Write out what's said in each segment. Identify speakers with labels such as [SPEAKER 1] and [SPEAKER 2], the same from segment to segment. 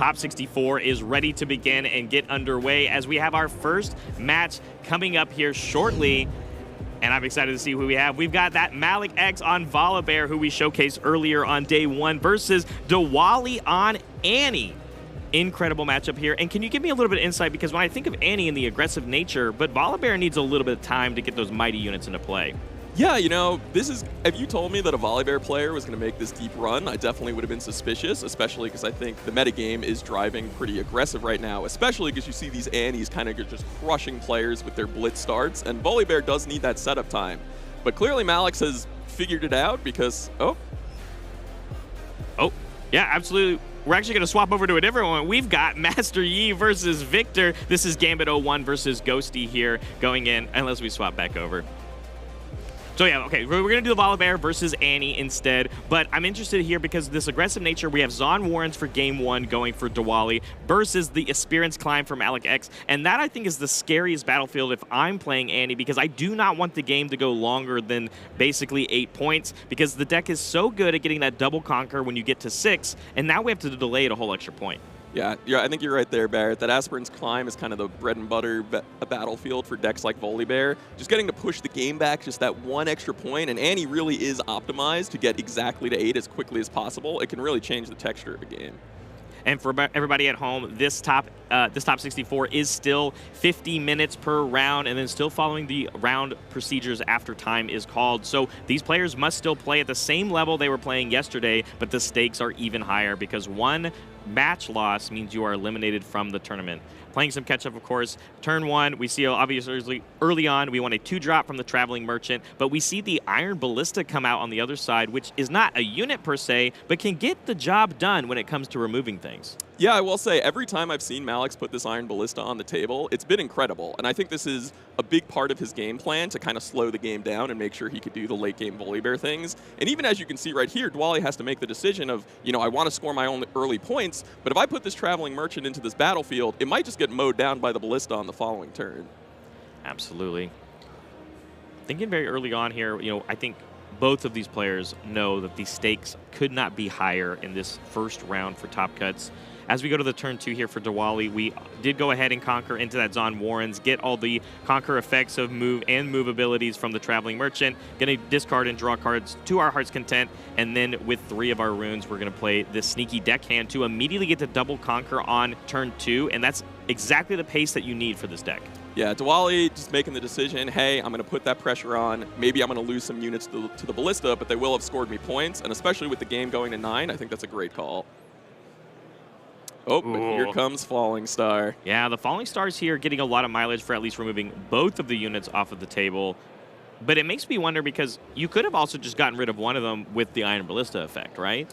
[SPEAKER 1] Top 64 is ready to begin and get underway as we have our first match coming up here shortly. And I'm excited to see who we have. We've got that Malakx on Volibear, who we showcased earlier on day 1, versus Dhawally on Annie. Incredible matchup here. And can you give me a little bit of insight? Because when I think of Annie and the aggressive nature, but Volibear needs a little bit of time to get those mighty units into play.
[SPEAKER 2] Yeah, you know, if you told me that a Volibear player was going to make this deep run, I definitely would have been suspicious, especially because I think the metagame is driving pretty aggressive right now, especially because you see these Annies kind of just crushing players with their blitz starts, and Volibear does need that setup time. But clearly Malakx has figured it out because, oh,
[SPEAKER 1] yeah, absolutely. We're actually going to swap over to a different one. We've got Master Yi versus Victor. This is Gambit 01 versus Ghosty here going in, unless we swap back over. So yeah, okay, we're going to do the Volibear versus Annie instead, but I'm interested here because of this aggressive nature. We have Zon Warrens for game 1 going for Dhawally versus the Experience Climb from Malakx, and that I think is the scariest battlefield if I'm playing Annie, because I do not want the game to go longer than basically 8 points, because the deck is so good at getting that double conquer when you get to 6, and now we have to delay it a whole extra point.
[SPEAKER 2] Yeah, I think you're right there, Barrett. That Aspirant's Climb is kind of the bread and butter battlefield for decks like Volibear. Just getting to push the game back just that one extra point, and Annie really is optimized to get exactly to 8 as quickly as possible. It can really change the texture of a game.
[SPEAKER 1] And for everybody at home, this top 64 is still 50 minutes per round, and then still following the round procedures after time is called. So these players must still play at the same level they were playing yesterday, but the stakes are even higher because one match loss means you are eliminated from the tournament. Playing some catch-up, of course. Turn 1, we see obviously early on, we want a 2-drop from the Traveling Merchant, but we see the Iron Ballista come out on the other side, which is not a unit per se, but can get the job done when it comes to removing things.
[SPEAKER 2] Yeah, I will say, every time I've seen Malakx put this Iron Ballista on the table, it's been incredible. And I think this is a big part of his game plan to kind of slow the game down and make sure he could do the late-game Volibear things. And even as you can see right here, Dhawally has to make the decision of, you know, I want to score my own early points, but if I put this Traveling Merchant into this battlefield, it might just get mowed down by the Ballista on the following turn.
[SPEAKER 1] Absolutely. Thinking very early on here, you know, I think both of these players know that the stakes could not be higher in this first round for top cuts. As we go to the turn 2 here for Dhawally, we did go ahead and conquer into that Zon Warrens, get all the conquer effects of move and move abilities from the Traveling Merchant, going to discard and draw cards to our heart's content, and then with 3 of our runes, we're going to play this sneaky deckhand to immediately get the double conquer on turn 2, and that's exactly the pace that you need for this deck.
[SPEAKER 2] Yeah, Dhawally just making the decision, hey, I'm going to put that pressure on. Maybe I'm going to lose some units to the Ballista, but they will have scored me points, and especially with the game going to 9, I think that's a great call. Oh, but here comes Falling Star.
[SPEAKER 1] Yeah, the Falling Star's here getting a lot of mileage for at least removing both of the units off of the table. But it makes me wonder because you could have also just gotten rid of one of them with the Iron Ballista effect, right?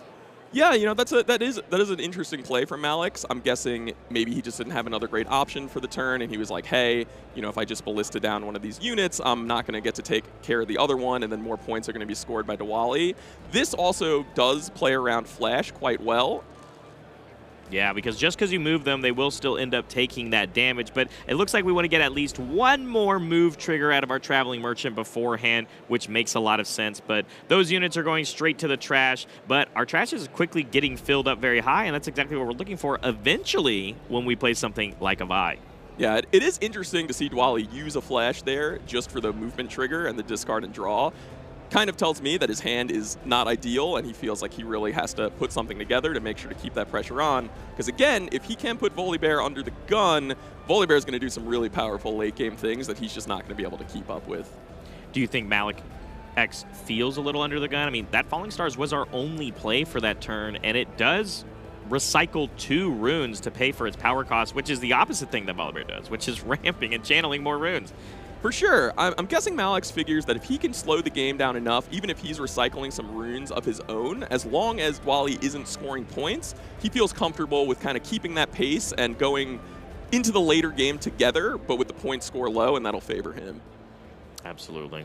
[SPEAKER 2] Yeah, you know, that is an interesting play from Malakx. I'm guessing maybe he just didn't have another great option for the turn, and he was like, hey, you know, if I just Ballista down one of these units, I'm not going to get to take care of the other one, and then more points are going to be scored by Dhawally. This also does play around Flash quite well.
[SPEAKER 1] Yeah, because just because you move them, they will still end up taking that damage. But it looks like we want to get at least one more move trigger out of our Traveling Merchant beforehand, which makes a lot of sense. But those units are going straight to the trash. But our trash is quickly getting filled up very high, and that's exactly what we're looking for eventually when we play something like a Vi.
[SPEAKER 2] Yeah, it is interesting to see Dhawally use a Flash there just for the movement trigger and the discard and draw. Kind of tells me that his hand is not ideal, and he feels like he really has to put something together to make sure to keep that pressure on. Because again, if he can put Volibear under the gun, Volibear is going to do some really powerful late-game things that he's just not going to be able to keep up with.
[SPEAKER 1] Do you think Malakx feels a little under the gun? I mean, that Falling Stars was our only play for that turn, and it does recycle 2 runes to pay for its power cost, which is the opposite thing that Volibear does, which is ramping and channeling more runes.
[SPEAKER 2] For sure. I'm guessing Malakx figures that if he can slow the game down enough, even if he's recycling some runes of his own, as long as Dhawally isn't scoring points, he feels comfortable with kind of keeping that pace and going into the later game together, but with the point score low, and that'll favor him.
[SPEAKER 1] Absolutely.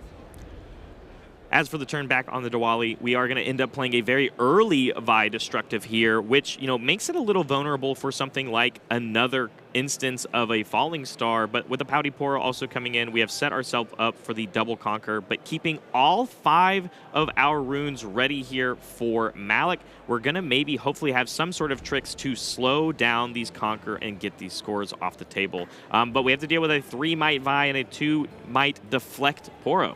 [SPEAKER 1] As for the turn back on the Dhawally, we are going to end up playing a very early Vi Destructive here, which, makes it a little vulnerable for something like another instance of a Falling Star. But with the Pouty Poro also coming in, we have set ourselves up for the double conquer, but keeping all 5 of our runes ready here for Malakx. We're going to maybe hopefully have some sort of tricks to slow down these conquer and get these scores off the table. But we have to deal with a 3-might Vi and a 2-might deflect Poro.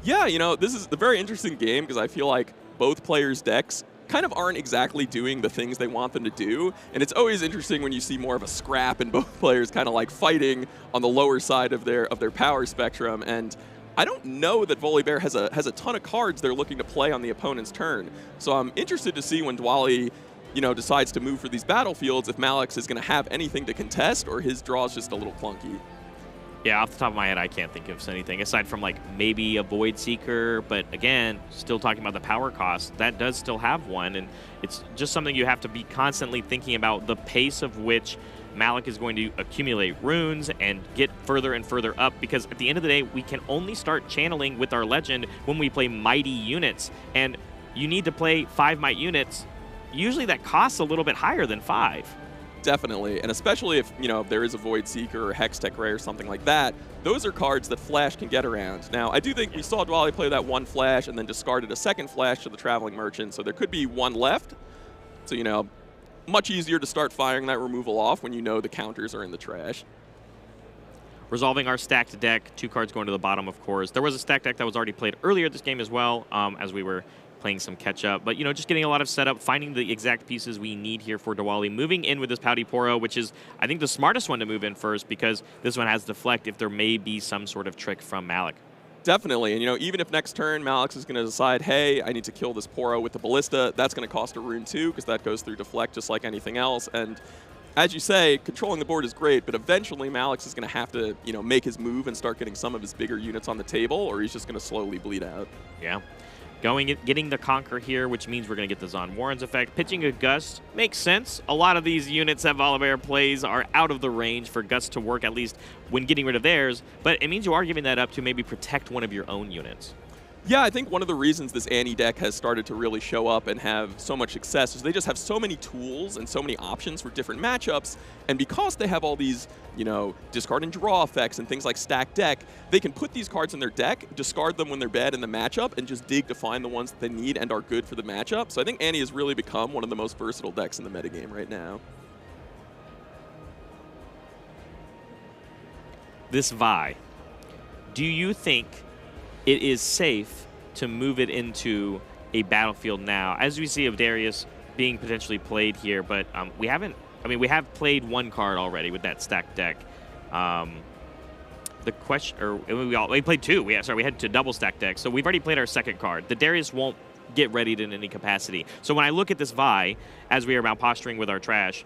[SPEAKER 2] Yeah, this is a very interesting game because I feel like both players' decks kind of aren't exactly doing the things they want them to do. And it's always interesting when you see more of a scrap and both players kind of like fighting on the lower side of their power spectrum. And I don't know that Volibear has a ton of cards they're looking to play on the opponent's turn. So I'm interested to see when Dhawally, decides to move for these battlefields, if Malakx is going to have anything to contest or his draw is just a little clunky.
[SPEAKER 1] Yeah, off the top of my head, I can't think of anything aside from like maybe a Void Seeker, but again, still talking about the power cost, that does still have one, and it's just something you have to be constantly thinking about, the pace of which Malakx is going to accumulate runes and get further and further up, because at the end of the day, we can only start channeling with our Legend when we play mighty units, and you need to play 5 might units. Usually that costs a little bit higher than 5.
[SPEAKER 2] Definitely, and especially if, if there is a Void Seeker or Hextech Ray or something like that, those are cards that Flash can get around. Now, I do think we saw Dhawally play that 1 Flash and then discarded a 2nd Flash to the Traveling Merchant, so there could be 1 left. So, much easier to start firing that removal off when the counters are in the trash.
[SPEAKER 1] Resolving our stacked deck, 2 cards going to the bottom, of course. There was a stacked deck that was already played earlier this game as well, as we were playing some catch-up. But, just getting a lot of setup, finding the exact pieces we need here for Dhawally. Moving in with this Pouty Poro, which is, I think, the smartest one to move in first, because this one has Deflect if there may be some sort of trick from Malakx.
[SPEAKER 2] Definitely, and even if next turn Malakx is going to decide, hey, I need to kill this Poro with the Ballista, that's going to cost a rune too, because that goes through Deflect just like anything else. And as you say, controlling the board is great, but eventually Malakx is going to have to, make his move and start getting some of his bigger units on the table, or he's just going to slowly bleed out.
[SPEAKER 1] Yeah. Getting the Conquer here, which means we're going to get the Zon Warren's effect. Pitching a Gust makes sense. A lot of these units that Volibear plays are out of the range for Gust to work, at least when getting rid of theirs, but it means you are giving that up to maybe protect one of your own units.
[SPEAKER 2] Yeah, I think one of the reasons this Annie deck has started to really show up and have so much success is they just have so many tools and so many options for different matchups, and because they have all these, discard and draw effects and things like stacked deck, they can put these cards in their deck, discard them when they're bad in the matchup, and just dig to find the ones that they need and are good for the matchup. So I think Annie has really become one of the most versatile decks in the metagame right now.
[SPEAKER 1] This Vi, do you think it is safe to move it into a battlefield now, as we see of Darius being potentially played here, but we haven't. I mean, we have played 1 card already with that stacked deck. The question, or we played 2. We had 2 double stack decks, so we've already played our 2nd card. The Darius won't get readied in any capacity. So when I look at this Vi, as we are now posturing with our trash,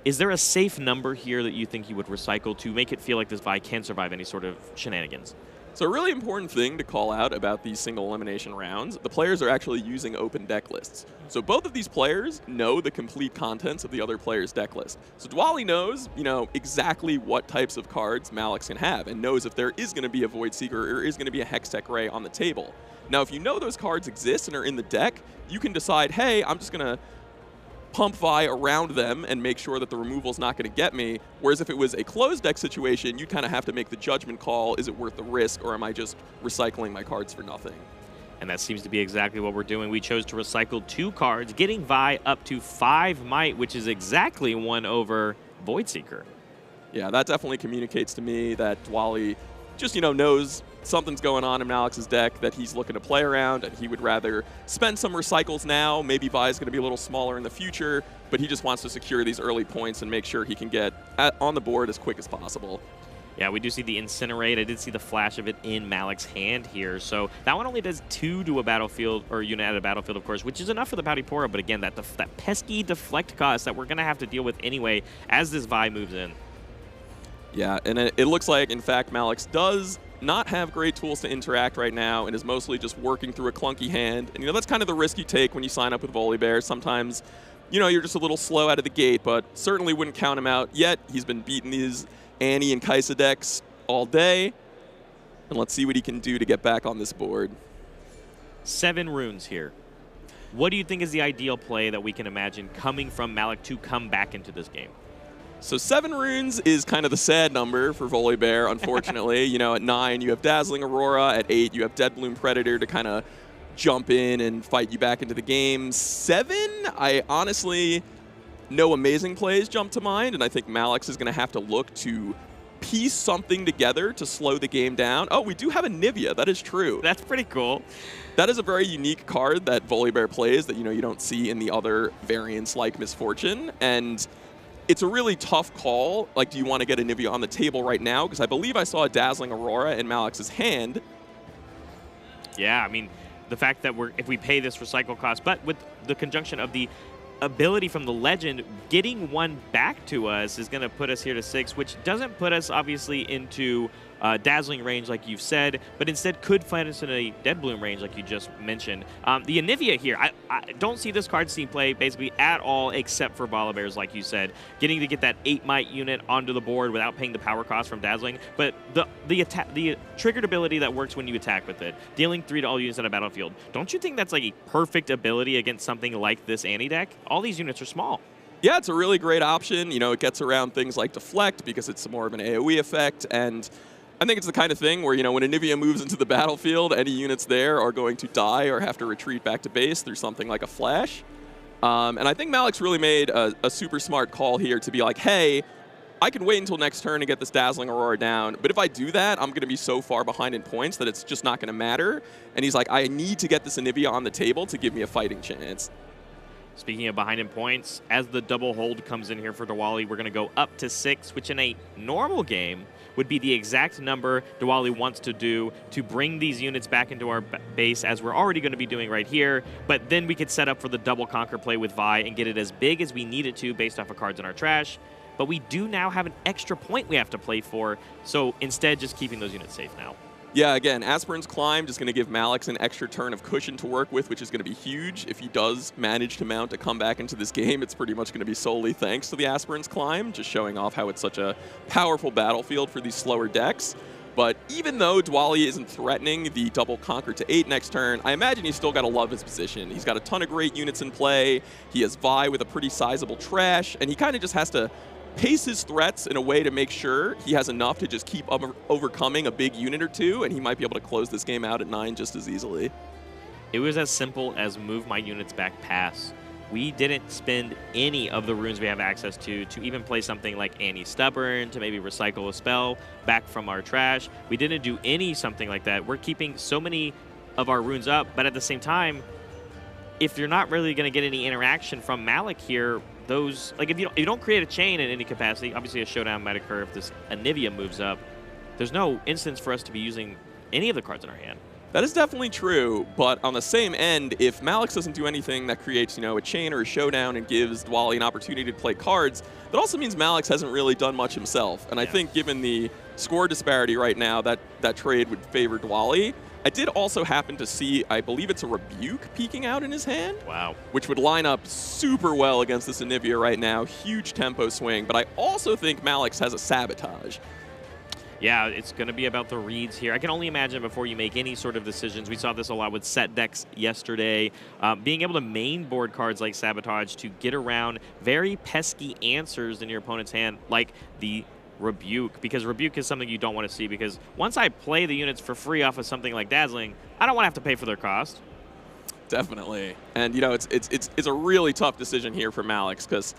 [SPEAKER 1] is there a safe number here that you think you would recycle to make it feel like this Vi can survive any sort of shenanigans?
[SPEAKER 2] So a really important thing to call out about these single elimination rounds, the players are actually using open deck lists. So both of these players know the complete contents of the other player's deck list. So Dhawally knows, exactly what types of cards Malakx can have, and knows if there is going to be a Void Seeker or is going to be a Hextech Ray on the table. Now, if you know those cards exist and are in the deck, you can decide, hey, I'm just going to pump Vi around them and make sure that the removal's not going to get me. Whereas if it was a closed deck situation, you'd kind of have to make the judgment call, is it worth the risk, or am I just recycling my cards for nothing?
[SPEAKER 1] And that seems to be exactly what we're doing. We chose to recycle 2 cards, getting Vi up to 5 might, which is exactly 1 over Void Seeker.
[SPEAKER 2] Yeah, that definitely communicates to me that Dhawally just, knows something's going on in Malakx's deck that he's looking to play around, and he would rather spend some recycles now. Maybe Vi is going to be a little smaller in the future, but he just wants to secure these early points and make sure he can get on the board as quick as possible.
[SPEAKER 1] Yeah, we do see the Incinerate. I did see the flash of it in Malakx's hand here. So that one only does 2 to a battlefield, or unit at a battlefield, of course, which is enough for the Pouty Poro. But again, that pesky deflect cost that we're going to have to deal with anyway as this Vi moves in.
[SPEAKER 2] Yeah, and it looks like, in fact, Malakx does not have great tools to interact right now and is mostly just working through a clunky hand. And, that's kind of the risk you take when you sign up with Volibear. Sometimes, you're just a little slow out of the gate, but certainly wouldn't count him out yet. He's been beating these Annie and Kaisa decks all day. And let's see what he can do to get back on this board.
[SPEAKER 1] 7 runes here. What do you think is the ideal play that we can imagine coming from Malakx to come back into this game?
[SPEAKER 2] So 7 runes is kind of the sad number for Volibear, unfortunately. You know, at 9, you have Dazzling Aurora. At 8, you have Deadbloom Predator to kind of jump in and fight you back into the game. 7, I honestly, no amazing plays jump to mind, and I think Malakx is going to have to look to piece something together to slow the game down. Oh, we do have a Nivea. That is true.
[SPEAKER 1] That's pretty cool.
[SPEAKER 2] That is a very unique card that Volibear plays that, you know, you don't see in the other variants like Misfortune. And it's a really tough call. Like, do you want to get a Nivea on the table right now? Because I believe I saw a Dazzling Aurora in Malakx's hand.
[SPEAKER 1] Yeah, I mean, the fact that if we pay this recycle cost, but with the conjunction of the ability from the legend, getting one back to us is going to put us here to 6, which doesn't put us obviously into dazzling range like you've said, but instead could find us in a Deadbloom range like you just mentioned. The Anivia here, I don't see this card see play basically at all except for Volibears, like you said. Getting to get that 8 might unit onto the board without paying the power cost from dazzling, but the triggered ability that works when you attack with it, dealing 3 to all units on a battlefield. Don't you think that's like a perfect ability against something like this anti-deck? All these units are small.
[SPEAKER 2] Yeah, it's a really great option. You know, it gets around things like Deflect because it's more of an AoE effect, and I think it's the kind of thing where, you know, when Anivia moves into the battlefield, any units there are going to die or have to retreat back to base through something like a Flash. And I think Malakx really made a super smart call here to be like, hey, I can wait until next turn to get this Dazzling Aurora down, but if I do that, I'm going to be so far behind in points that it's just not going to matter. And he's like, I need to get this Anivia on the table to give me a fighting chance.
[SPEAKER 1] Speaking of behind in points, as the double hold comes in here for Dhawally, we're going to go up to 6, which in a normal game would be the exact number Dhawally wants to do to bring these units back into our base, as we're already going to be doing right here. But then we could set up for the double conquer play with Vi and get it as big as we need it to based off of cards in our trash. But we do now have an extra point we have to play for, so instead just keeping those units safe now.
[SPEAKER 2] Yeah, again, Aspirin's Climb is going to give Malakx an extra turn of cushion to work with, which is going to be huge. If he does manage to mount a comeback into this game, it's pretty much going to be solely thanks to the Aspirin's Climb, just showing off how it's such a powerful battlefield for these slower decks. But even though Dhawally isn't threatening the double conquer to 8 next turn, I imagine he's still got to love his position. He's got a ton of great units in play. He has Vi with a pretty sizable trash, and he kind of just has to pace his threats in a way to make sure he has enough to just keep overcoming a big unit or two, and he might be able to close this game out at 9 just as easily.
[SPEAKER 1] It was as simple as move my units back pass. We didn't spend any of the runes we have access to even play something like Anti-Stubborn, to maybe recycle a spell back from our trash. We didn't do something like that. We're keeping so many of our runes up, but at the same time, if you're not really going to get any interaction from Malakx here, those, like, if you don't create a chain in any capacity, obviously a showdown might occur if this Anivia moves up. There's no instance for us to be using any of the cards in our hand.
[SPEAKER 2] That is definitely true, but on the same end, if Malakx doesn't do anything that creates, you know, a chain or a showdown and gives Dhawally an opportunity to play cards, that also means Malakx hasn't really done much himself. And I think given the score disparity right now, that trade would favor Dhawally. I did also happen to see, I believe it's a Rebuke peeking out in his hand.
[SPEAKER 1] Wow.
[SPEAKER 2] Which would line up super well against this Anivia right now. Huge tempo swing, but I also think Malakx has a Sabotage.
[SPEAKER 1] Yeah, it's going to be about the reads here. I can only imagine before you make any sort of decisions. We saw this a lot with set decks yesterday. Being able to main board cards like Sabotage to get around very pesky answers in your opponent's hand, like the Rebuke, because Rebuke is something you don't want to see, because once I play the units for free off of something like Dazzling, I don't want to have to pay for their cost.
[SPEAKER 2] Definitely. And, you know, it's a really tough decision here for Malakx, because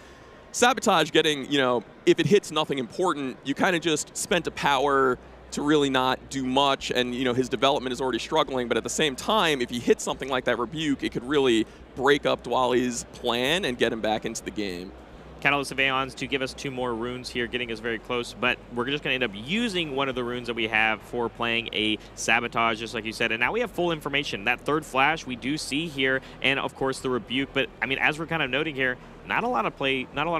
[SPEAKER 2] Sabotage getting, you know, if it hits nothing important, you kind of just spent a power to really not do much, and, you know, his development is already struggling, but at the same time, if he hits something like that Rebuke, it could really break up Dhawally's plan and get him back into the game.
[SPEAKER 1] Catalyst of Aeons to give us 2 more runes here, getting us very close, but we're just going to end up using one of the runes that we have for playing a Sabotage, just like you said, and now we have full information. That third Flash we do see here, and of course the Rebuke, but I mean, as we're kind of noting here, not a lot of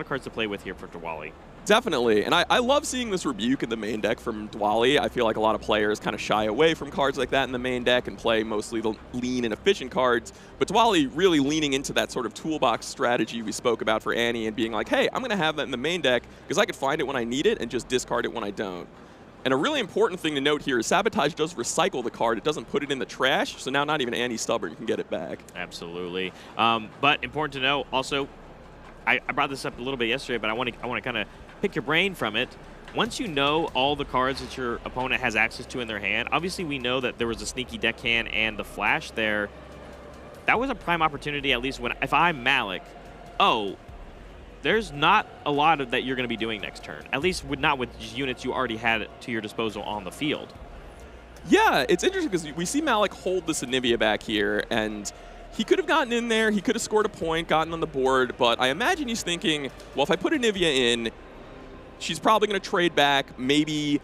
[SPEAKER 1] cards to play with here for Dhawally.
[SPEAKER 2] Definitely, and I love seeing this Rebuke in the main deck from Dhawally. I feel like a lot of players kind of shy away from cards like that in the main deck and play mostly the lean and efficient cards, but Dhawally really leaning into that sort of toolbox strategy we spoke about for Annie and being like, hey, I'm going to have that in the main deck because I could find it when I need it and just discard it when I don't. And a really important thing to note here is Sabotage does recycle the card. It doesn't put it in the trash, so now not even Annie Stubborn can get it back.
[SPEAKER 1] Absolutely. But important to know, also, I brought this up a little bit yesterday, but I want to kind of pick your brain from it. Once you know all the cards that your opponent has access to in their hand, obviously we know that there was a sneaky deckhand and the flash there. That was a prime opportunity, at least if I'm Malakx. Oh, there's not a lot of that you're going to be doing next turn. At least not with units you already had to your disposal on the field.
[SPEAKER 2] Yeah, it's interesting because we see Malakx hold this Anivia back here, and he could have gotten in there, he could have scored a point, gotten on the board, but I imagine he's thinking, well, if I put Anivia in, she's probably going to trade back, maybe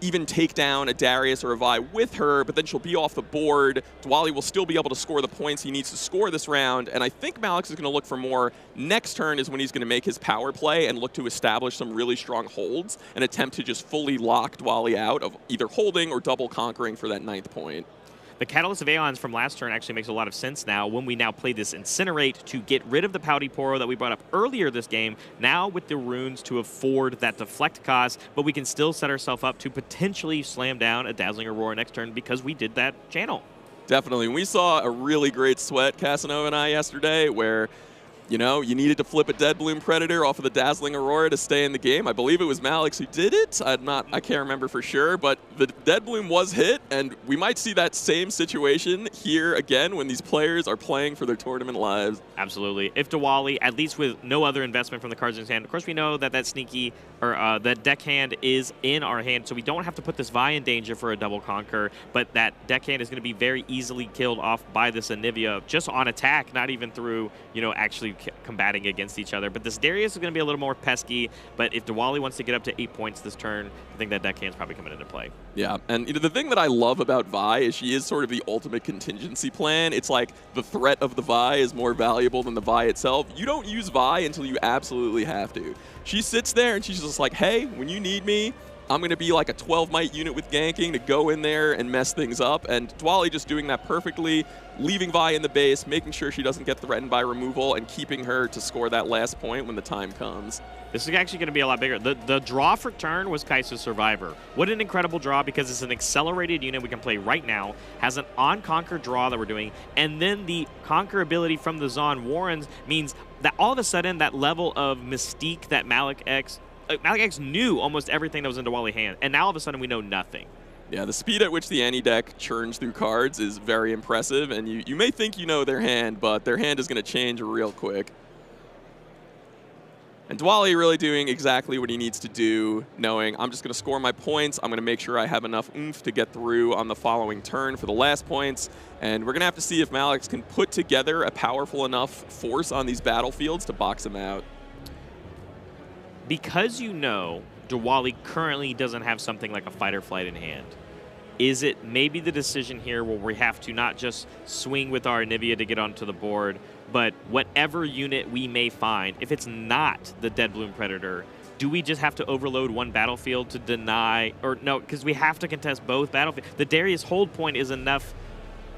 [SPEAKER 2] even take down a Darius or a Vi with her, but then she'll be off the board. Dhawally will still be able to score the points he needs to score this round, and I think Malakx is going to look for more. Next turn is when he's going to make his power play and look to establish some really strong holds and attempt to just fully lock Dhawally out of either holding or double conquering for that 9th point.
[SPEAKER 1] The Catalyst of Aeons from last turn actually makes a lot of sense now when we now play this Incinerate to get rid of the Pouty Poro that we brought up earlier this game, now with the runes to afford that deflect cost, but we can still set ourselves up to potentially slam down a Dazzling Aurora next turn because we did that channel.
[SPEAKER 2] Definitely. We saw a really great sweat, Casanova and I, yesterday, where you know, you needed to flip a Dead Bloom Predator off of the Dazzling Aurora to stay in the game. I believe it was Malakx who did it. I can't remember for sure, but the Dead Bloom was hit, and we might see that same situation here again when these players are playing for their tournament lives.
[SPEAKER 1] Absolutely. If Dhawally, at least with no other investment from the cards in his hand, of course we know that sneaky, or that deckhand is in our hand, so we don't have to put this Vi in danger for a double conquer, but that deckhand is going to be very easily killed off by this Anivia just on attack, not even through, you know, actually combating against each other. But this Darius is going to be a little more pesky, but if Dhawally wants to get up to 8 points this turn, I think that deckhand's probably coming into play.
[SPEAKER 2] Yeah, and you know, the thing that I love about Vi is she is sort of the ultimate contingency plan. It's like the threat of the Vi is more valuable than the Vi itself. You don't use Vi until you absolutely have to. She sits there and she's just like, hey, when you need me, I'm going to be like a 12-mite unit with ganking to go in there and mess things up. And Dhawally just doing that perfectly, leaving Vi in the base, making sure she doesn't get threatened by removal, and keeping her to score that last point when the time comes.
[SPEAKER 1] This is actually going to be a lot bigger. The draw for turn was Kai'Sa's Survivor. What an incredible draw, because it's an accelerated unit we can play right now, has an on-conquer draw that we're doing, and then the conquer ability from the Zon Warrens means that all of a sudden that level of mystique that Malakx knew almost everything that was in Dhawally's hand, and now all of a sudden we know nothing.
[SPEAKER 2] Yeah, the speed at which the Annie deck churns through cards is very impressive, and you may think you know their hand, but their hand is going to change real quick. And Dhawally really doing exactly what he needs to do, knowing I'm just going to score my points, I'm going to make sure I have enough oomph to get through on the following turn for the last points, and we're going to have to see if Malakx can put together a powerful enough force on these battlefields to box him out.
[SPEAKER 1] Because you know Dhawally currently doesn't have something like a fight or flight in hand, is it maybe the decision here where we have to not just swing with our Anivia to get onto the board, but whatever unit we may find, if it's not the Dead Bloom Predator, do we just have to overload one battlefield to deny, or no, because we have to contest both battlefields. The Darius hold point is enough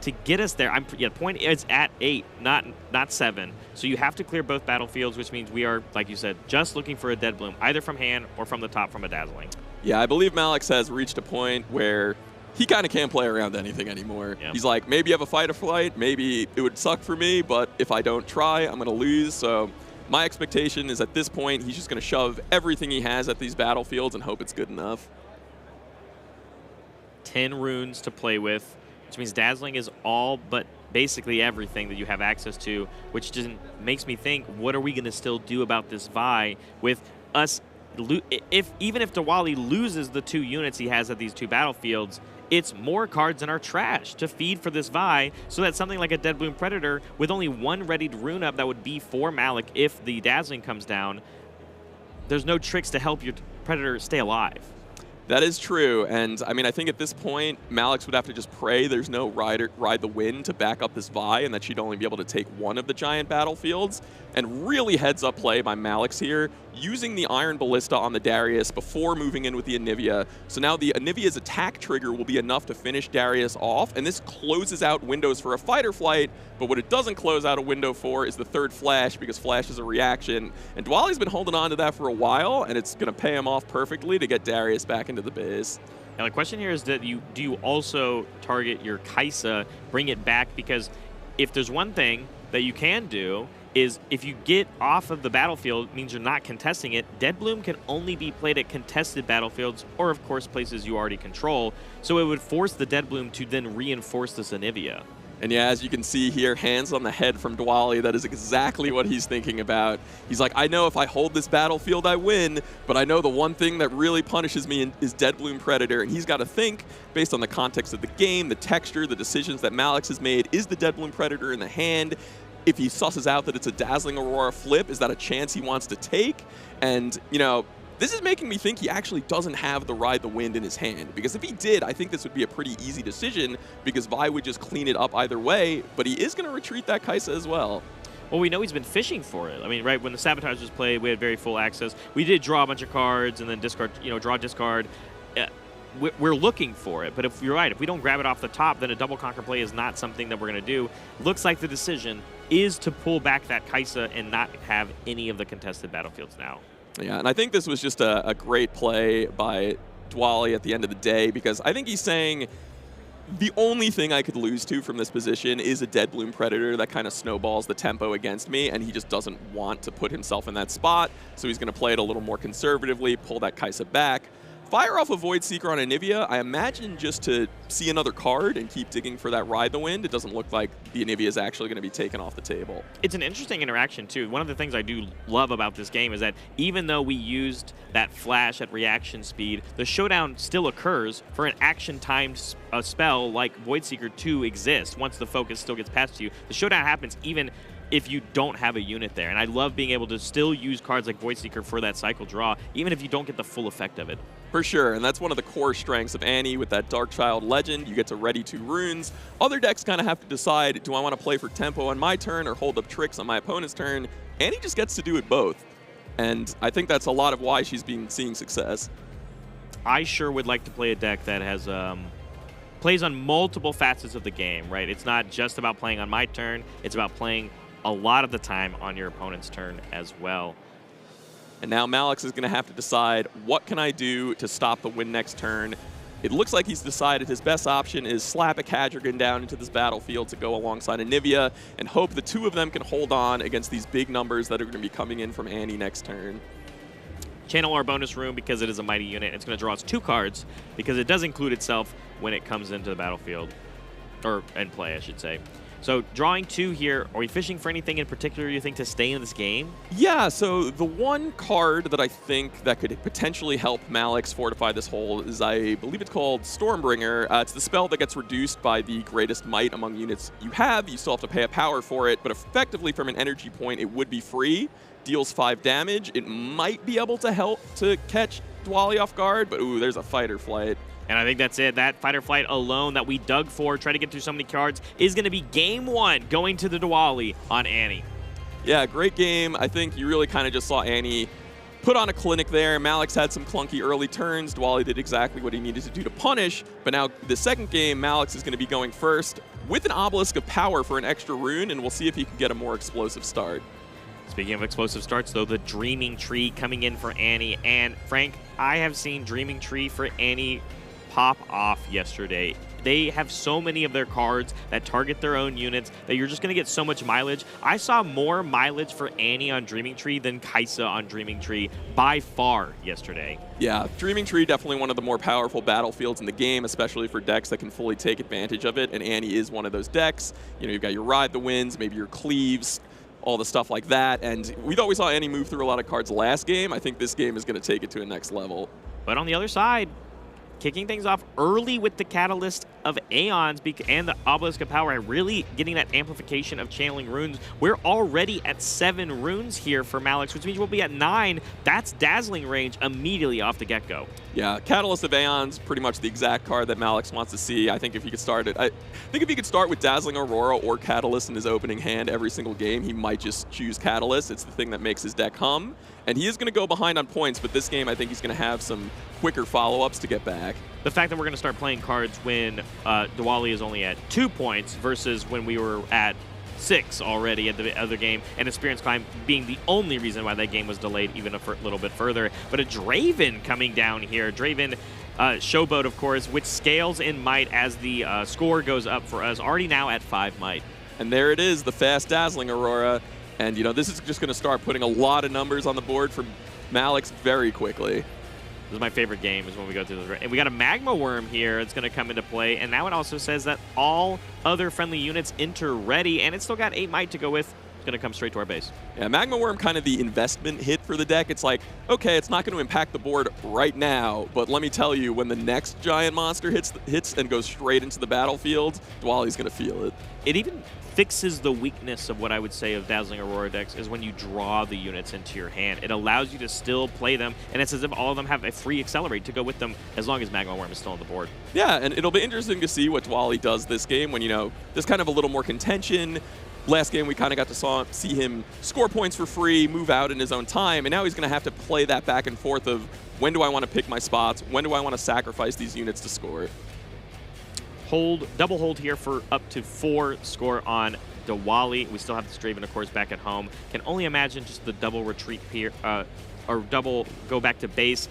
[SPEAKER 1] to get us there. Yeah, point is at 8, not 7. So you have to clear both battlefields, which means we are, like you said, just looking for a Dead Bloom, either from hand or from the top from a Dazzling.
[SPEAKER 2] Yeah, I believe Malakx has reached a point where he kind of can't play around anything anymore. Yep. He's like, maybe you have a fight or flight, maybe it would suck for me, but if I don't try, I'm going to lose. So my expectation is at this point, he's just going to shove everything he has at these battlefields and hope it's good enough.
[SPEAKER 1] 10 runes to play with, which means Dazzling is all but basically everything that you have access to, which just makes me think, what are we going to still do about this Vi with us? Even if Dhawally loses the 2 units he has at these 2 battlefields, it's more cards in our trash to feed for this Vi, so that something like a Dead Bloom Predator with only 1 readied rune up that would be for Malakx if the Dazzling comes down, there's no tricks to help your Predator stay alive.
[SPEAKER 2] That is true, and I mean, I think at this point, Malakx would have to just pray there's no ride the wind to back up this Vi, and that she'd only be able to take 1 of the giant battlefields. And really heads-up play by Malakx here, using the Iron Ballista on the Darius before moving in with the Anivia. So now the Anivia's attack trigger will be enough to finish Darius off, and this closes out windows for a fight or flight, but what it doesn't close out a window for is the 3rd flash, because flash is a reaction. And Dhawally's been holding on to that for a while, and it's going to pay him off perfectly to get Darius back into the base.
[SPEAKER 1] Now the question here is that do you also target your Kai'Sa, bring it back? Because if there's one thing that you can do is if you get off of the battlefield, it means you're not contesting it. Dead Bloom can only be played at contested battlefields or, of course, places you already control. So it would force the Dead Bloom to then reinforce this Anivia.
[SPEAKER 2] And yeah, as you can see here, hands on the head from Dhawally, that is exactly what he's thinking about. He's like, I know if I hold this battlefield, I win, but I know the one thing that really punishes me is Dead Bloom Predator, and he's got to think, based on the context of the game, the texture, the decisions that Malakx has made, is the Dead Bloom Predator in the hand? If he susses out that it's a Dazzling Aurora flip, is that a chance he wants to take? And, you know, this is making me think he actually doesn't have the Ride the Wind in his hand, because if he did, I think this would be a pretty easy decision, because Vi would just clean it up either way, but he is going to retreat that Kai'Sa as well.
[SPEAKER 1] Well, we know he's been fishing for it. I mean, right, when the Sabotage was played, we had very full access. We did draw a bunch of cards and then discard, draw, discard. We're looking for it, but if you're right, if we don't grab it off the top, then a double conquer play is not something that we're going to do. Looks like the decision is to pull back that Kai'Sa and not have any of the contested battlefields now.
[SPEAKER 2] Yeah, and I think this was just a great play by Dhawally at the end of the day, because I think he's saying the only thing I could lose to from this position is a Dead Bloom Predator that kind of snowballs the tempo against me, and he just doesn't want to put himself in that spot, so he's going to play it a little more conservatively, pull that Kai'Sa back. Fire off a Void Seeker on Anivia, I imagine just to see another card and keep digging for that Ride the Wind. It doesn't look like the Anivia is actually going to be taken off the table.
[SPEAKER 1] It's an interesting interaction, too. One of the things I do love about this game is that even though we used that flash at reaction speed, the showdown still occurs for an action-timed spell like Void Seeker to exist once the focus still gets past you. The showdown happens even if you don't have a unit there. And I love being able to still use cards like Void Seeker for that cycle draw, even if you don't get the full effect of it.
[SPEAKER 2] For sure, and that's one of the core strengths of Annie with that Darkchild Legend. You get to ready 2 runes. Other decks kind of have to decide, do I want to play for tempo on my turn or hold up tricks on my opponent's turn? Annie just gets to do it both. And I think that's a lot of why she's been seeing success.
[SPEAKER 1] I sure would like to play a deck that has plays on multiple facets of the game, right? It's not just about playing on my turn, it's about playing a lot of the time on your opponent's turn as well.
[SPEAKER 2] And now Malakx is going to have to decide, what can I do to stop the win next turn? It looks like he's decided his best option is slap a Kadrigan down into this battlefield to go alongside Anivia and hope the 2 of them can hold on against these big numbers that are going to be coming in from Annie next turn.
[SPEAKER 1] Channel our bonus room because it is a mighty unit. It's going to draw us 2 cards because it does include itself when it comes into the battlefield, or in play, I should say. So drawing 2 here, are we fishing for anything in particular you think to stay in this game?
[SPEAKER 2] Yeah, so the one card that I think that could potentially help Malakx fortify this hole is, I believe it's called Stormbringer. It's the spell that gets reduced by the greatest might among units you have. You still have to pay a power for it, but effectively from an energy point, it would be free. Deals 5 damage. It might be able to help to catch Dhawally off guard, but ooh, there's a Fight or Flight.
[SPEAKER 1] And I think that's it. That Fight or Flight alone that we dug for, try to get through so many cards, is going to be game 1 going to the Dhawally on Annie.
[SPEAKER 2] Yeah, great game. I think you really kind of just saw Annie put on a clinic there. Malakx had some clunky early turns. Dhawally did exactly what he needed to do to punish. But now the second game, Malakx is going to be going first with an Obelisk of Power for an extra rune, and we'll see if he can get a more explosive start.
[SPEAKER 1] Speaking of explosive starts, though, the Dreaming Tree coming in for Annie. And Frank, I have seen Dreaming Tree for Annie pop off yesterday. They have so many of their cards that target their own units that you're just going to get so much mileage. I saw more mileage for Annie on Dreaming Tree than Kai'Sa on Dreaming Tree by far yesterday.
[SPEAKER 2] Yeah, Dreaming Tree definitely one of the more powerful battlefields in the game, especially for decks that can fully take advantage of it, and Annie is one of those decks. You know, you've got your Ride the Winds, maybe your Cleaves, all the stuff like that, and we thought we saw Annie move through a lot of cards last game. I think this game is going to take it to a next level.
[SPEAKER 1] But on the other side, kicking things off early with the Catalyst of Aeons and the Obelisk of Power, really getting that amplification of channeling runes. We're already at 7 runes here for Malakx, which means we'll be at 9. That's dazzling range immediately off the get-go.
[SPEAKER 2] Yeah, Catalyst of Aeons, pretty much the exact card that Malakx wants to see. I think if he could start it, I think if he could start with Dazzling Aurora or Catalyst in his opening hand every single game, he might just choose Catalyst. It's the thing that makes his deck hum. And he is going to go behind on points, but this game I think he's going to have some quicker follow-ups to get back.
[SPEAKER 1] The fact that we're going to start playing cards when Dhawally is only at 2 points versus when we were at 6 already at the other game, and Experience Climb being the only reason why that game was delayed even a little bit further. But a Draven coming down here. Draven Showboat, of course, which scales in might as the score goes up for us, already now at 5 might.
[SPEAKER 2] And there it is, the fast dazzling Aurora. And, this is just going to start putting a lot of numbers on the board for Malakx very quickly.
[SPEAKER 1] This is my favorite game, is when we go through this. And we got a Magma Worm here. It's going to come into play. And now it also says that all other friendly units enter ready. And it's still got 8 might to go with. It's going to come straight to our base.
[SPEAKER 2] Yeah, Magma Worm, kind of the investment hit for the deck. It's like, okay, it's not going to impact the board right now, but let me tell you, when the next giant monster hits and goes straight into the battlefield, Dhawally's going to feel it.
[SPEAKER 1] It even fixes the weakness of what I would say of Dazzling Aurora decks is when you draw the units into your hand. It allows you to still play them, and it's as if all of them have a free accelerate to go with them as long as Magma Worm is still on the board.
[SPEAKER 2] Yeah, and it'll be interesting to see what Dhawally does this game when, there's kind of a little more contention. Last game, we kind of got to see him score points for free, move out in his own time, and now he's going to have to play that back and forth of when do I want to pick my spots, when do I want to sacrifice these units to score.
[SPEAKER 1] Double hold here for up to 4 score on Dhawally. We still have the Draven, of course, back at home. Can only imagine just the double retreat here, or double go back to base.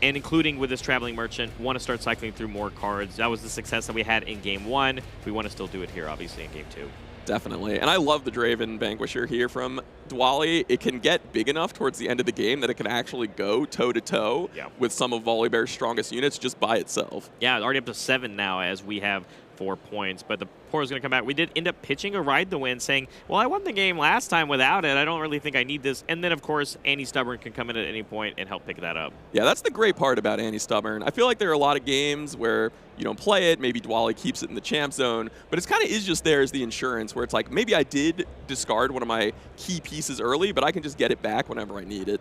[SPEAKER 1] And including with this Traveling Merchant, want to start cycling through more cards. That was the success that we had in Game 1. We want to still do it here, obviously, in Game 2.
[SPEAKER 2] Definitely. And I love the Draven Vanquisher here from Dhawally. It can get big enough towards the end of the game that it can actually go toe-to-toe with some of Volibear's strongest units just by itself.
[SPEAKER 1] Yeah, already up to 7 now as we have 4 points. But the Poor is going to come back. We did end up pitching a Ride the Wind saying, well, I won the game last time without it. I don't really think I need this. And then, of course, Annie Stubborn can come in at any point and help pick that up.
[SPEAKER 2] Yeah, that's the great part about Annie Stubborn. I feel like there are a lot of games where you don't play it, maybe Dhawally keeps it in the champ zone, but it's kind of is just there as the insurance where it's like, maybe I did discard one of my key pieces early, but I can just get it back whenever I need it.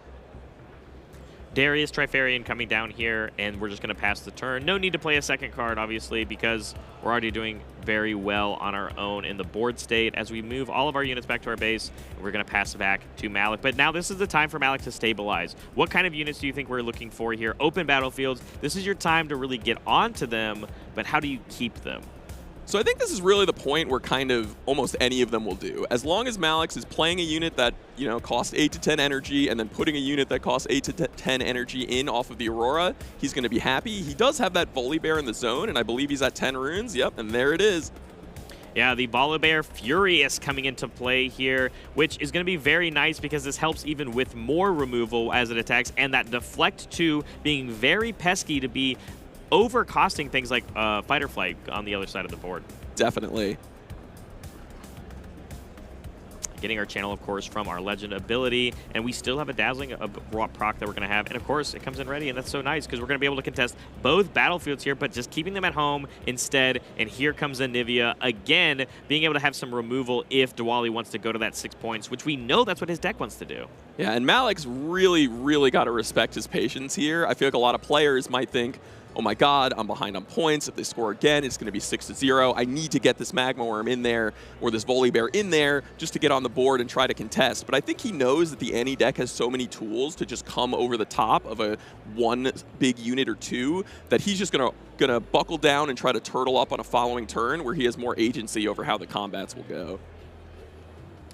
[SPEAKER 1] Darius Trifarian coming down here, and we're just going to pass the turn. No need to play a second card, obviously, because we're already doing very well on our own in the board state. As we move all of our units back to our base, we're going to pass it back to Malakx. But now this is the time for Malakx to stabilize. What kind of units do you think we're looking for here? Open battlefields. This is your time to really get onto them, but how do you keep them?
[SPEAKER 2] So I think this is really the point where kind of almost any of them will do. As long as Malakx is playing a unit that, costs 8 to 10 energy and then putting a unit that costs 8 to 10 energy in off of the Aurora, he's going to be happy. He does have that Volibear in the zone, and I believe he's at 10 runes. Yep, and there it is.
[SPEAKER 1] Yeah, the Volibear Furious coming into play here, which is going to be very nice because this helps even with more removal as it attacks, and that Deflect 2 being very pesky to be over-costing things like Fight or Flight on the other side of the board.
[SPEAKER 2] Definitely.
[SPEAKER 1] Getting our channel, of course, from our Legend ability, and we still have a Dazzling proc that we're going to have, and of course, it comes in ready, and that's so nice because we're going to be able to contest both battlefields here, but just keeping them at home instead, and here comes Anivia, again, being able to have some removal if Dhawally wants to go to that 6 points, which we know that's what his deck wants to do. Yeah,
[SPEAKER 2] and Malakx really, really got to respect his patience here. I feel like a lot of players might think, oh my god, I'm behind on points. If they score again, it's going to be 6-0. I need to get this Magma Worm in there or this Volibear in there just to get on the board and try to contest. But I think he knows that the Annie deck has so many tools to just come over the top of a one big unit or two that he's just gonna buckle down and try to turtle up on a following turn where he has more agency over how the combats will go.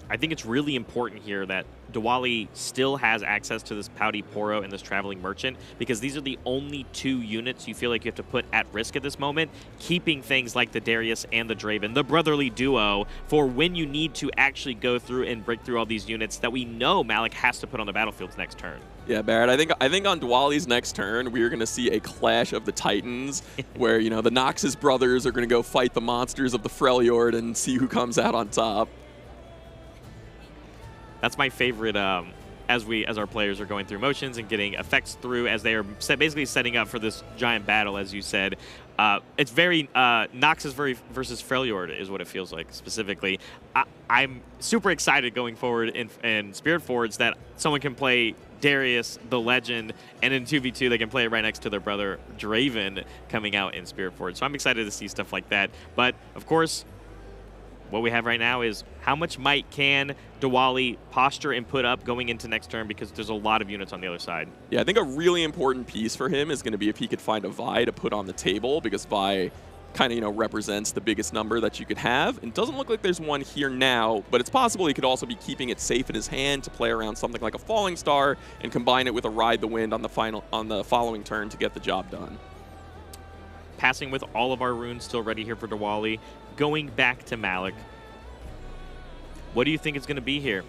[SPEAKER 1] I think it's really important here that Dhawally still has access to this Pouty Poro and this Traveling Merchant because these are the only 2 units you feel like you have to put at risk at this moment, keeping things like the Darius and the Draven, the brotherly duo, for when you need to actually go through and break through all these units that we know Malakx has to put on the battlefields next turn.
[SPEAKER 2] Yeah, Barrett, I think on Dhawally's next turn, we are going to see a clash of the Titans where, the Noxus brothers are going to go fight the monsters of the Freljord and see who comes out on top.
[SPEAKER 1] That's my favorite as our players are going through motions and getting effects through as they are basically setting up for this giant battle, as you said. It's very Noxus versus Freljord is what it feels like specifically. I'm super excited going forward in Spirit Forge that someone can play Darius, the Legend, and in 2v2 they can play it right next to their brother Draven coming out in Spirit Forge. So I'm excited to see stuff like that. But of course, what we have right now is how much might can Dhawally posture and put up going into next turn because there's a lot of units on the other side.
[SPEAKER 2] Yeah, I think a really important piece for him is going to be if he could find a Vi to put on the table because Vi kind of, represents the biggest number that you could have. And it doesn't look like there's one here now, but it's possible he could also be keeping it safe in his hand to play around something like a Falling Star and combine it with a Ride the Wind on the following turn to get the job done.
[SPEAKER 1] passing with all of our runes still ready here for Dhawally. Going back to Malakx. What do you think is going to be here?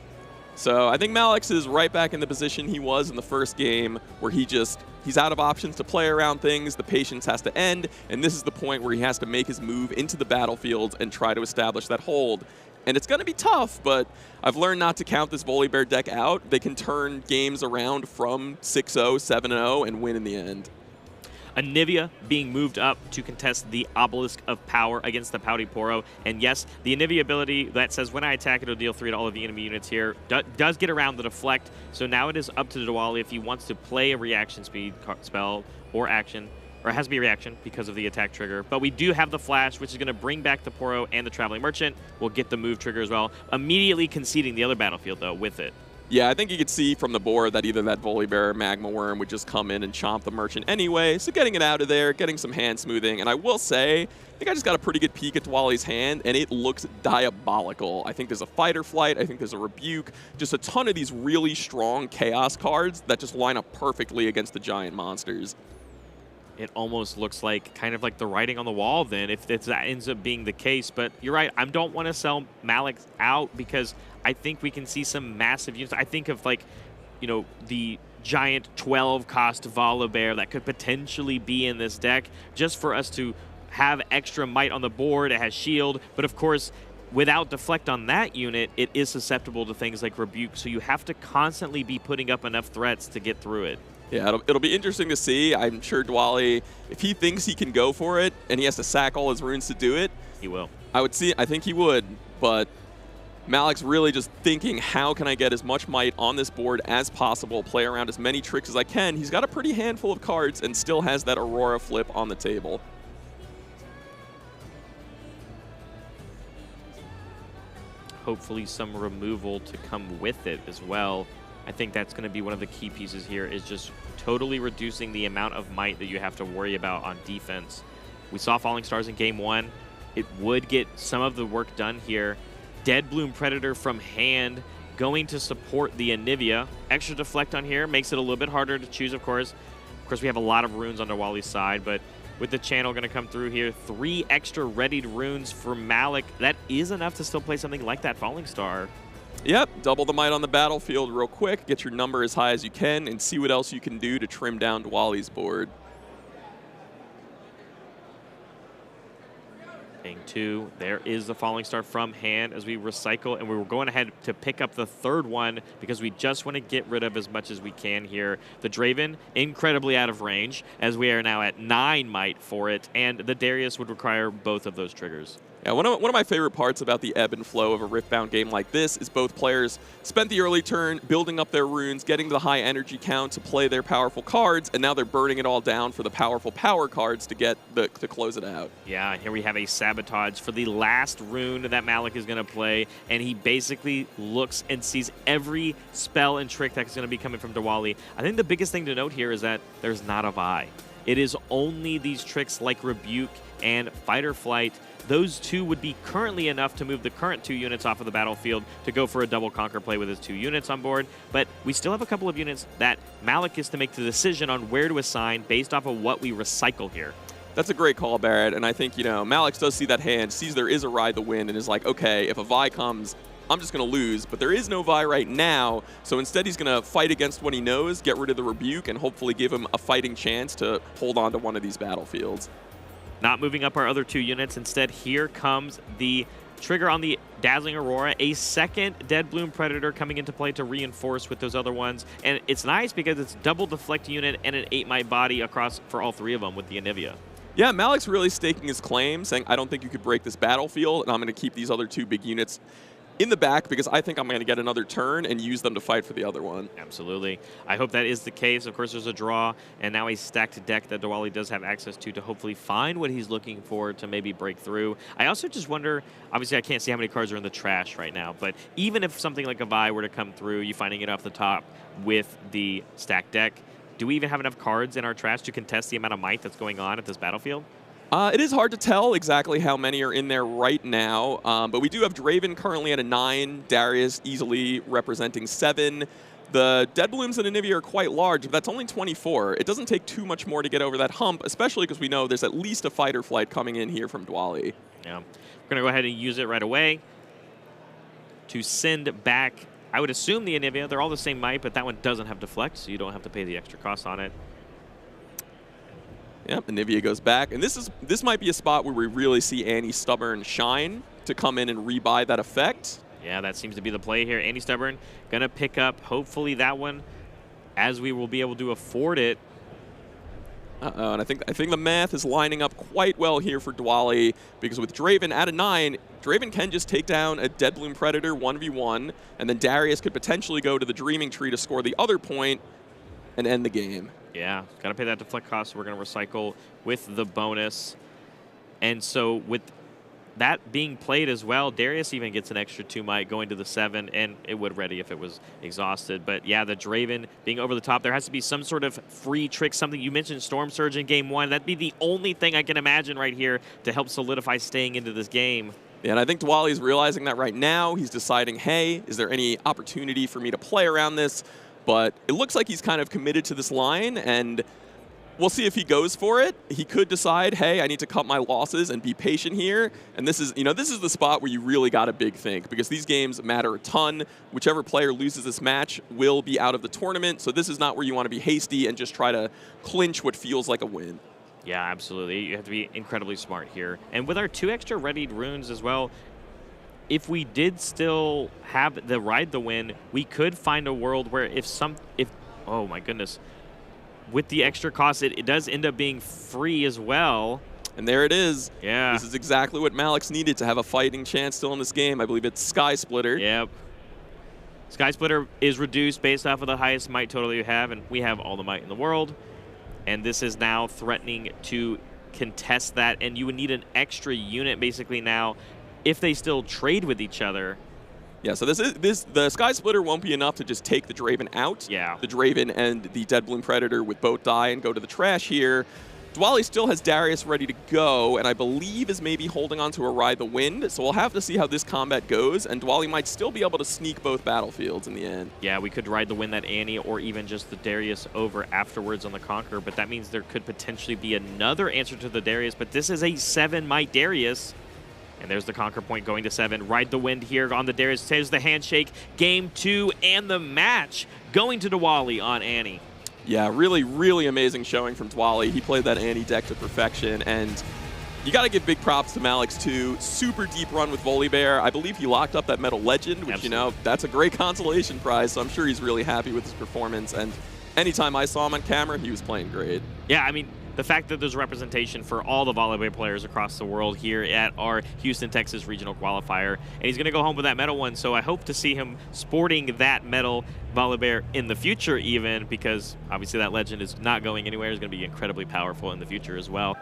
[SPEAKER 2] So I think Malakx is right back in the position he was in the first game, where he's out of options to play around things, the patience has to end, and this is the point where he has to make his move into the battlefield and try to establish that hold. And it's going to be tough, but I've learned not to count this Volibear deck out. They can turn games around from 6-0, 7-0, and win in the end.
[SPEAKER 1] Anivia being moved up to contest the Obelisk of Power against the Pouty Poro. And yes, the Anivia ability that says when I attack, it'll deal 3 to all of the enemy units here does get around the deflect. So now it is up to Dhawally if he wants to play a reaction speed spell or action, or it has to be a reaction because of the attack trigger. But we do have the flash, which is going to bring back the Poro and the Traveling Merchant. We'll get the move trigger as well, immediately conceding the other battlefield, though, with it.
[SPEAKER 2] Yeah, I think you could see from the board that either that Volibear or Magma Worm would just come in and chomp the Merchant anyway, so getting it out of there, getting some hand smoothing, and I will say, I think I just got a pretty good peek at Dhawally's hand, and it looks diabolical. I think there's a Fighter Flight, I think there's a Rebuke, just a ton of these really strong Chaos cards that just line up perfectly against the giant monsters.
[SPEAKER 1] It almost looks like kind of like the writing on the wall then, if that ends up being the case. But you're right, I don't want to sell Malakx out because I think we can see some massive units. I think of like, you know, the giant 12-cost Volibear that could potentially be in this deck just for us to have extra might on the board. It has shield, but of course, without deflect on that unit, it is susceptible to things like Rebuke, so you have to constantly be putting up enough threats to get through it.
[SPEAKER 2] Yeah, it'll be interesting to see. I'm sure Dhawally, if he thinks he can go for it and he has to sack all his runes to do it,
[SPEAKER 1] he will.
[SPEAKER 2] I think he would, but Malakx really just thinking, how can I get as much might on this board as possible, play around as many tricks as I can. He's got a pretty handful of cards and still has that Aurora flip on the table.
[SPEAKER 1] Hopefully some removal to come with it as well. I think that's going to be one of the key pieces here, is just totally reducing the amount of might that you have to worry about on defense. We saw Falling Stars in Game 1. It would get some of the work done here. Dead Bloom Predator from hand going to support the Anivia. Extra deflect on here makes it a little bit harder to choose, of course. Of course, we have a lot of runes on Dhawally's side, but with the channel going to come through here, 3 extra readied runes for Malakx. That is enough to still play something like that Falling Star.
[SPEAKER 2] Yep, double the might on the battlefield real quick, get your number as high as you can, and see what else you can do to trim down Dhawally's board.
[SPEAKER 1] Thing 2, there is the Falling Star from hand as we recycle, and we were going ahead to pick up the 3rd one because we just want to get rid of as much as we can here. The Draven, incredibly out of range, as we are now at 9 might for it, and the Darius would require both of those triggers.
[SPEAKER 2] Yeah, one of my favorite parts about the ebb and flow of a Riftbound game like this is both players spent the early turn building up their runes, getting the high energy count to play their powerful cards, and now they're burning it all down for the powerful power cards to close it out.
[SPEAKER 1] Yeah, here we have a Sabotage for the last rune that Malakx is going to play, and he basically looks and sees every spell and trick that's going to be coming from Dhawally. I think the biggest thing to note here is that there's not a Vi. It is only these tricks like Rebuke and Fighter Flight. Those 2 would be currently enough to move the current 2 units off of the battlefield to go for a double conquer play with his 2 units on board. But we still have a couple of units that Malakx is to make the decision on where to assign based off of what we recycle here.
[SPEAKER 2] That's a great call, Barrett, and I think, you know, Malakx does see that hand, sees there is a ride to win, and is like, okay, if a Vi comes, I'm just going to lose, but there is no Vi right now, so instead he's going to fight against what he knows, get rid of the Rebuke, and hopefully give him a fighting chance to hold on to one of these battlefields.
[SPEAKER 1] Not moving up our other 2 units. Instead, here comes the trigger on the Dazzling Aurora, a second Dead Bloom Predator coming into play to reinforce with those other ones. And it's nice because it's double deflect unit and an 8 might body across for all 3 of them with the Anivia.
[SPEAKER 2] Yeah, Malakx really staking his claim, saying, I don't think you could break this battlefield, and I'm going to keep these other 2 big units in the back because I think I'm going to get another turn and use them to fight for the other one.
[SPEAKER 1] Absolutely. I hope that is the case. Of course, there's a draw, and now a stacked deck that Dhawally does have access to hopefully find what he's looking for to maybe break through. I also just wonder, obviously I can't see how many cards are in the trash right now, but even if something like a Vi were to come through, you finding it off the top with the stacked deck, do we even have enough cards in our trash to contest the amount of might that's going on at this battlefield?
[SPEAKER 2] It is hard to tell exactly how many are in there right now, but we do have Draven currently at a 9, Darius easily representing 7. The Dead Blooms and Anivia are quite large, but that's only 24. It doesn't take too much more to get over that hump, especially because we know there's at least a fight or flight coming in here from Dhawally.
[SPEAKER 1] Yeah. We're going to go ahead and use it right away to send back, I would assume, the Anivia. They're all the same might, but that one doesn't have deflect, so you don't have to pay the extra cost on it.
[SPEAKER 2] Yep, Anivia goes back. And this might be a spot where we really see Annie Stubborn shine to come in and rebuy that effect.
[SPEAKER 1] Yeah, that seems to be the play here. Annie Stubborn going to pick up, hopefully, that one, as we will be able to afford it.
[SPEAKER 2] Uh-oh, and I think the math is lining up quite well here for Dhawally, because with Draven at a 9, Draven can just take down a Dead Bloom Predator 1v1, and then Darius could potentially go to the Dreaming Tree to score the other point and end the game.
[SPEAKER 1] Yeah, got to pay that deflect cost, so we're going to recycle with the bonus. And so with that being played as well, Darius even gets an extra 2 might going to the 7, and it would ready if it was exhausted. But yeah, the Draven being over the top, there has to be some sort of free trick, something. You mentioned Storm Surge in game 1. That'd be the only thing I can imagine right here to help solidify staying into this game.
[SPEAKER 2] Yeah, and I think Dhawally's realizing that right now. He's deciding, hey, is there any opportunity for me to play around this? But it looks like he's kind of committed to this line, and we'll see if he goes for it. He could decide, hey, I need to cut my losses and be patient here. And this is, this is the spot where you really got to big think, because these games matter a ton. Whichever player loses this match will be out of the tournament. So this is not where you want to be hasty and just try to clinch what feels like a win.
[SPEAKER 1] Yeah, absolutely. You have to be incredibly smart here. And with our 2 extra readied runes as well, if we did still have the ride the win, we could find a world where oh my goodness, with the extra cost, it does end up being free as well.
[SPEAKER 2] And there it is.
[SPEAKER 1] Yeah.
[SPEAKER 2] This is exactly what Malakx needed to have a fighting chance still in this game. I believe it's Sky Splitter.
[SPEAKER 1] Yep. Sky Splitter is reduced based off of the highest might total you have, and we have all the might in the world. And this is now threatening to contest that, and you would need an extra unit basically now if they still trade with each other.
[SPEAKER 2] Yeah, so the Sky Splitter won't be enough to just take the Draven out.
[SPEAKER 1] Yeah.
[SPEAKER 2] The Draven and the Dead Bloom Predator would both die and go to the trash here. Dhawally still has Darius ready to go, and I believe is maybe holding on to a Ride the Wind, so we'll have to see how this combat goes, and Dhawally might still be able to sneak both battlefields in the end.
[SPEAKER 1] Yeah, we could Ride the Wind that Annie or even just the Darius over afterwards on the Conqueror, but that means there could potentially be another answer to the Darius, but this is a 7 might Darius. And there's the Conquer point going to 7. Ride the Wind here on the Darius. There's the handshake. Game 2 and the match going to Dhawally on Annie.
[SPEAKER 2] Yeah, really, really amazing showing from Dhawally. He played that Annie deck to perfection. And you got to give big props to Malakx, too. Super deep run with Volibear. I believe he locked up that Metal Legend, which,
[SPEAKER 1] Absolutely.
[SPEAKER 2] That's a great consolation prize. So I'm sure he's really happy with his performance. And anytime I saw him on camera, he was playing great.
[SPEAKER 1] Yeah, I mean, the fact that there's representation for all the Volibear players across the world here at our Houston, Texas regional qualifier. And he's going to go home with that metal one, so I hope to see him sporting that metal Volibear in the future even, because obviously that legend is not going anywhere. It's going to be incredibly powerful in the future as well.